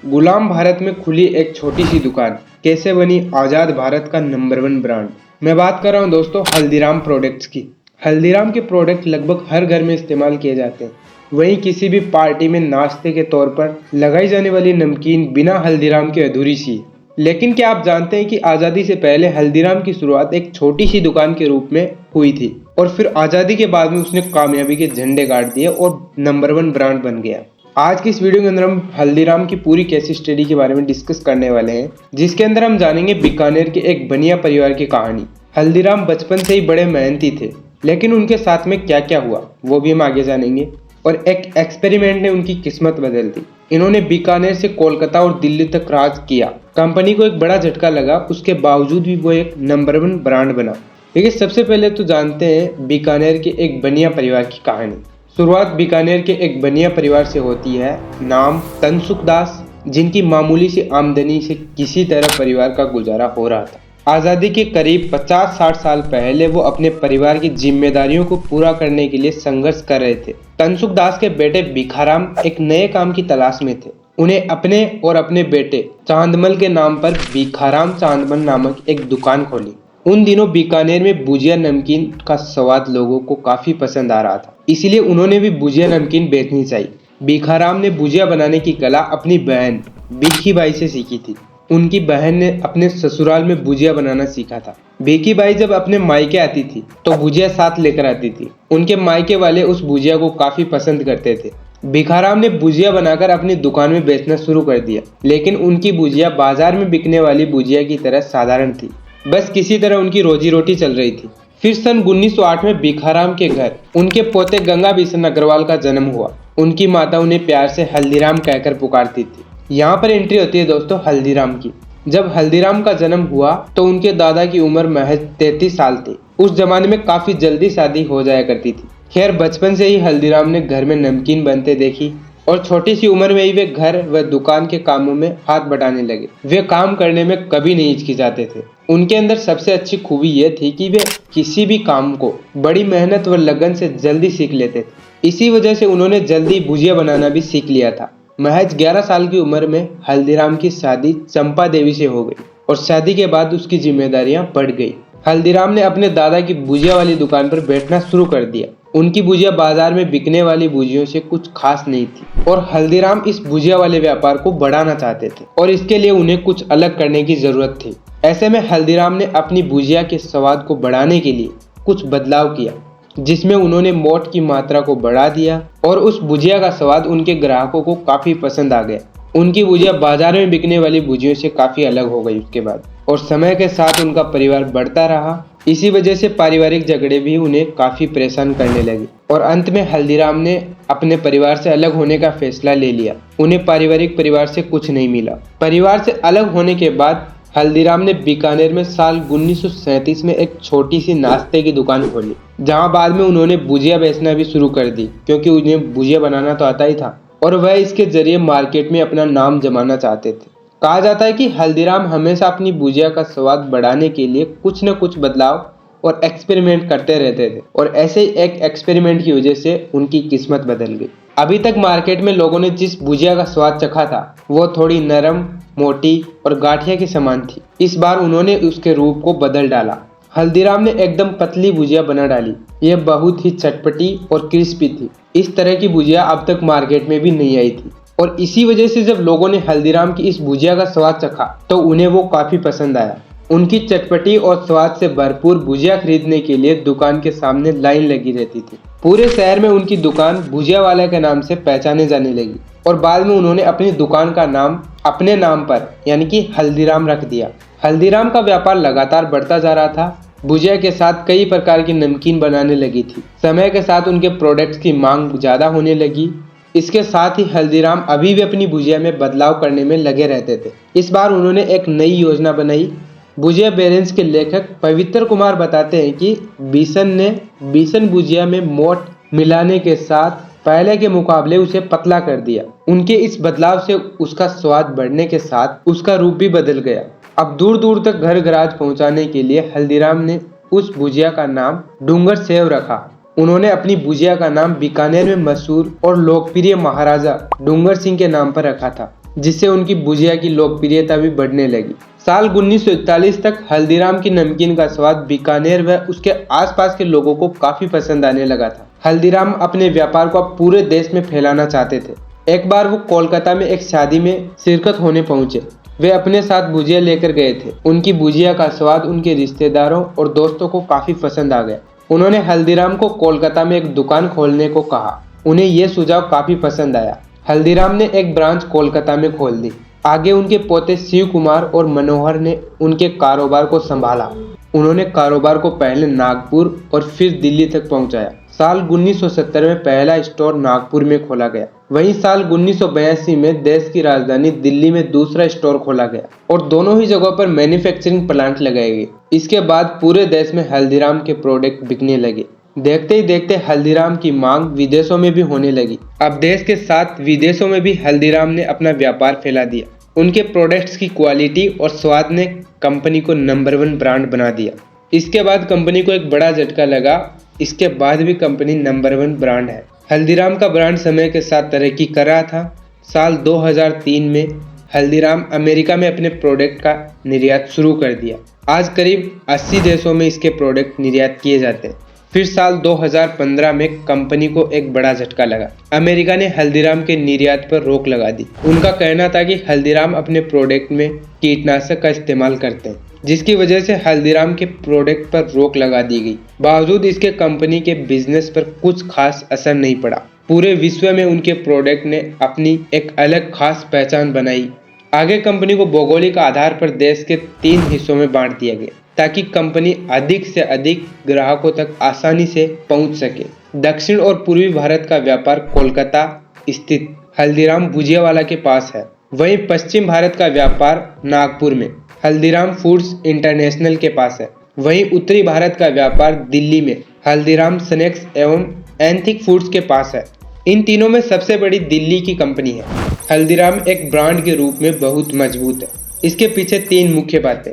गुलाम भारत में खुली एक छोटी सी दुकान कैसे बनी आज़ाद भारत का नंबर 1 ब्रांड। मैं बात कर रहा हूँ दोस्तों हल्दीराम प्रोडक्ट्स की। हल्दीराम के प्रोडक्ट लगभग हर घर में इस्तेमाल किए जाते हैं। वहीं किसी भी पार्टी में नाश्ते के तौर पर लगाई जाने वाली नमकीन बिना हल्दीराम के अधूरी सी है। लेकिन क्या आप जानते हैं कि आज़ादी से पहले हल्दीराम की शुरुआत एक छोटी सी दुकान के रूप में हुई थी और फिर आज़ादी के बाद में उसने कामयाबी के झंडे गाड़ दिए और नंबर 1 ब्रांड बन गया। आज की इस वीडियो के अंदर हम हल्दीराम की पूरी केस स्टडी के बारे में डिस्कस करने वाले हैं, जिसके अंदर हम जानेंगे बीकानेर के एक बनिया परिवार की कहानी। हल्दीराम बचपन से ही बड़े मेहनती थे, लेकिन उनके साथ में क्या क्या हुआ वो भी हम आगे जानेंगे। और एक एक्सपेरिमेंट ने उनकी किस्मत बदल दी। इन्होंने बीकानेर से कोलकाता और दिल्ली तक राज किया। कंपनी को एक बड़ा झटका लगा, उसके बावजूद भी वो एक नंबर 1 ब्रांड बना। देखिए, सबसे पहले तो जानते हैं बीकानेर के एक बनिया परिवार की कहानी। शुरुआत बीकानेर के एक बनिया परिवार से होती है। नाम तनसुख दास, जिनकी मामूली सी आमदनी से किसी तरह परिवार का गुजारा हो रहा था। आज़ादी के करीब 50-60 साल पहले वो अपने परिवार की जिम्मेदारियों को पूरा करने के लिए संघर्ष कर रहे थे। तनसुख दास के बेटे भिखाराम एक नए काम की तलाश में थे। उन्हें अपने और अपने बेटे चांदमल के नाम पर भिखाराम चांदमल नामक एक दुकान खोली। उन दिनों बीकानेर में भुजिया नमकीन का स्वाद लोगों को काफी पसंद आ रहा था, इसलिए उन्होंने भी भुजिया नमकीन बेचनी चाहिए। भिखाराम ने भुजिया बनाने की कला अपनी बहन भिखी बाई से सीखी थी। उनकी बहन ने अपने ससुराल में भुजिया बनाना सीखा था। भिखी बाई जब अपने मायके आती थी तो भुजिया साथ लेकर आती थी। उनके मायके वाले उस भुजिया को काफी पसंद करते थे। भिखाराम ने भुजिया बनाकर अपनी दुकान में बेचना शुरू कर दिया, लेकिन उनकी भुजिया बाजार में बिकने वाली भुजिया की तरह साधारण थी। बस किसी तरह उनकी रोजी रोटी चल रही थी। फिर सन 1908 में भिखाराम के घर उनके पोते गंगा बिशन अग्रवाल का जन्म हुआ। उनकी माता उन्हें प्यार से हल्दीराम कहकर पुकारती थी। यहाँ पर एंट्री होती है दोस्तों हल्दीराम की। जब हल्दीराम का जन्म हुआ तो उनके दादा की उम्र महज 33 साल थी। उस जमाने में काफी जल्दी शादी हो जाया करती थी। खैर, बचपन से ही हल्दीराम ने घर में नमकीन बनते देखी और छोटी सी उम्र में ही वे घर व दुकान के कामों में हाथ बटाने लगे। वे काम करने में कभी नहीं हिचकिचाते थे। उनके अंदर सबसे अच्छी खूबी यह थी कि वे किसी भी काम को बड़ी मेहनत व लगन से जल्दी सीख लेते थे। इसी वजह से उन्होंने जल्दी भुजिया बनाना भी सीख लिया था। महज 11 साल की उम्र में हल्दीराम की शादी चंपा देवी से हो गई और शादी के बाद उसकी जिम्मेदारियां बढ़ गई। हल्दीराम ने अपने दादा की भुजिया वाली दुकान पर बैठना शुरू कर दिया। उनकी भुजिया बाजार में बिकने वाली भुजियों से कुछ खास नहीं थी और हल्दीराम इस भुजिया वाले व्यापार को बढ़ाना चाहते थे और इसके लिए उन्हें कुछ अलग करने की जरूरत थी। ऐसे में हल्दीराम ने अपनी भुजिया के स्वाद को बढ़ाने के लिए कुछ बदलाव किया, जिसमें उन्होंने मोठ की मात्रा को बढ़ा दिया और उस भुजिया का स्वाद उनके ग्राहकों को काफी पसंद आ गया। उनकी भुजिया बाजार में बिकने वाली भुजियों से काफी अलग हो गई उसके बाद, और समय के साथ उनका परिवार बढ़ता रहा। इसी वजह से पारिवारिक झगड़े भी उन्हें काफी परेशान करने लगे और अंत में हल्दीराम ने अपने परिवार से अलग होने का फैसला ले लिया। उन्हें पारिवारिक परिवार से कुछ नहीं मिला। परिवार से अलग होने के बाद हल्दीराम ने बीकानेर में साल 1937 में एक छोटी सी नाश्ते की दुकान खोली, जहां बाद में उन्होंने भुजिया बेचना भी शुरू कर दी, क्योंकि उन्हें भुजिया बनाना तो आता ही था और वह इसके जरिए मार्केट में अपना नाम जमाना चाहते थे। कहा जाता है कि हल्दीराम हमेशा अपनी भुजिया का स्वाद बढ़ाने के लिए कुछ न कुछ बदलाव और एक्सपेरिमेंट करते रहते थे, और ऐसे ही एक एक्सपेरिमेंट की वजह से उनकी किस्मत बदल गई। अभी तक मार्केट में लोगों ने जिस भुजिया का स्वाद चखा था वो थोड़ी नरम, मोटी और गाठिया के समान थी। इस बार उन्होंने उसके रूप को बदल डाला। हल्दीराम ने एकदम पतली भुजिया बना डाली। यह बहुत ही चटपटी और क्रिस्पी थी। इस तरह की भुजिया अब तक मार्केट में भी नहीं आई थी, और इसी वजह से जब लोगों ने हल्दीराम की इस भुजिया का स्वाद चखा तो उन्हें वो काफी पसंद आया। उनकी चटपटी और स्वाद से भरपूर भुजिया खरीदने के लिए दुकान के सामने लाइन लगी रहती थी। पूरे शहर में उनकी दुकान भुजिया वाले के नाम से पहचाने जाने लगी और बाद में उन्होंने अपनी दुकान का नाम अपने नाम पर यानी कि हल्दीराम रख दिया। हल्दीराम का व्यापार लगातार बढ़ता जा रहा था। भुजिया के साथ कई प्रकार की नमकीन बनाने लगी थी। समय के साथ उनके प्रोडक्ट्स की मांग ज्यादा होने लगी। इसके साथ ही हल्दीराम अभी भी अपनी भुजिया में बदलाव करने में लगे रहते थे। इस बार उन्होंने एक नई योजना बनाई। भुजिया बेरेंस के लेखक पवित्र कुमार बताते हैं कि बीसन भुजिया में मोठ मिलाने के साथ पहले के मुकाबले उसे पतला कर दिया। उनके इस बदलाव से उसका स्वाद बढ़ने के साथ उसका रूप भी बदल गया। अब दूर दूर तक घर गराज पहुंचाने के लिए हल्दीराम ने उस भुजिया का नाम डूंगर सेव रखा। उन्होंने अपनी भुजिया का नाम बीकानेर में मशहूर और लोकप्रिय महाराजा डूंगर सिंह के नाम पर रखा था। जिससे उनकी भुजिया की लोकप्रियता भी बढ़ने लगी। साल 1941 तक हल्दीराम की नमकीन का स्वाद बीकानेर व उसके आसपास के लोगों को काफी पसंद आने लगा था। हल्दीराम अपने व्यापार को अब पूरे देश में फैलाना चाहते थे। एक बार वो कोलकाता में एक शादी में शिरकत होने पहुंचे। वे अपने साथ भुजिया लेकर गए थे। उनकी भुजिया का स्वाद उनके रिश्तेदारों और दोस्तों को काफी पसंद आ गया। उन्होंने हल्दीराम को कोलकाता में एक दुकान खोलने को कहा। उन्हें यह सुझाव काफी पसंद आया। हल्दीराम ने एक ब्रांच कोलकाता में खोल दी। आगे उनके पोते शिव कुमार और मनोहर ने उनके कारोबार को संभाला। उन्होंने कारोबार को पहले नागपुर और फिर दिल्ली तक पहुंचाया। साल 1970 में पहला स्टोर नागपुर में खोला गया। वहीं साल 1982 में देश की राजधानी दिल्ली में दूसरा स्टोर खोला गया और दोनों ही जगहों पर मैन्युफैक्चरिंग प्लांट लगाए गए। इसके बाद पूरे देश में हल्दीराम के प्रोडक्ट बिकने लगे। देखते ही देखते हल्दीराम की मांग विदेशों में भी होने लगी। अब देश के साथ विदेशों में भी हल्दीराम ने अपना व्यापार फैला दिया। उनके प्रोडक्ट्स की क्वालिटी और स्वाद ने कंपनी को नंबर 1 ब्रांड बना दिया। इसके बाद कंपनी को एक बड़ा झटका लगा। इसके बाद भी कंपनी नंबर 1 ब्रांड है। हल्दीराम का ब्रांड समय के साथ तरक्की कर रहा था। साल 2003 में हल्दीराम अमेरिका में अपने प्रोडक्ट का निर्यात शुरू कर दिया। आज करीब 80 देशों में इसके प्रोडक्ट निर्यात किए जाते हैं। फिर साल 2015 में कंपनी को एक बड़ा झटका लगा। अमेरिका ने हल्दीराम के निर्यात पर रोक लगा दी। उनका कहना था कि हल्दीराम अपने प्रोडक्ट में कीटनाशक का इस्तेमाल करते हैं, जिसकी वजह से हल्दीराम के प्रोडक्ट पर रोक लगा दी गई। बावजूद इसके कंपनी के बिजनेस पर कुछ खास असर नहीं पड़ा। पूरे विश्व में उनके प्रोडक्ट ने अपनी एक अलग खास पहचान बनाई। आगे कंपनी को भौगोलिक आधार पर देश के 3 हिस्सों में बांट दिया गया ताकि कंपनी अधिक से अधिक ग्राहकों तक आसानी से पहुंच सके। दक्षिण और पूर्वी भारत का व्यापार कोलकाता स्थित हल्दीराम भुजियावाला के पास है। वहीं पश्चिम भारत का व्यापार नागपुर में हल्दीराम फूड्स इंटरनेशनल के पास है। वहीं उत्तरी भारत का व्यापार दिल्ली में हल्दीराम स्नैक्स एवं एंथिक फूड्स के पास है। इन तीनों में सबसे बड़ी दिल्ली की कंपनी है। हल्दीराम एक ब्रांड के रूप में बहुत मजबूत है। इसके पीछे 3 मुख्य बातें।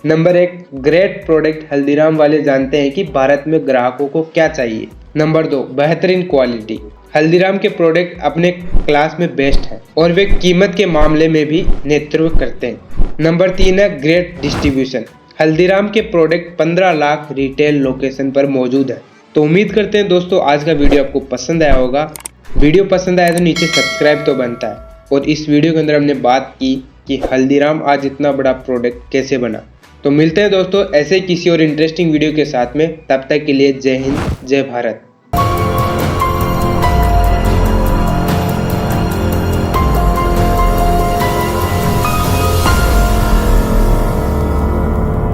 Number 1, great product. हल्दीराम वाले जानते हैं कि भारत में ग्राहकों को क्या चाहिए। नंबर 2, बेहतरीन क्वालिटी। हल्दीराम के प्रोडक्ट अपने क्लास में बेस्ट हैं और वे कीमत के मामले में भी नेतृत्व करते हैं। नंबर 3 है ग्रेट डिस्ट्रीब्यूशन। हल्दीराम के प्रोडक्ट 15 लाख रिटेल लोकेशन पर मौजूद है। तो उम्मीद करते हैं दोस्तों आज का वीडियो आपको पसंद आया होगा। वीडियो पसंद आया तो नीचे सब्सक्राइब तो बनता है। और इस वीडियो के अंदर हमने बात की कि हल्दीराम आज इतना बड़ा प्रोडक्ट कैसे बना। तो मिलते हैं दोस्तों ऐसे किसी और इंटरेस्टिंग वीडियो के साथ में। तब तक के लिए जय हिंद, जय भारत।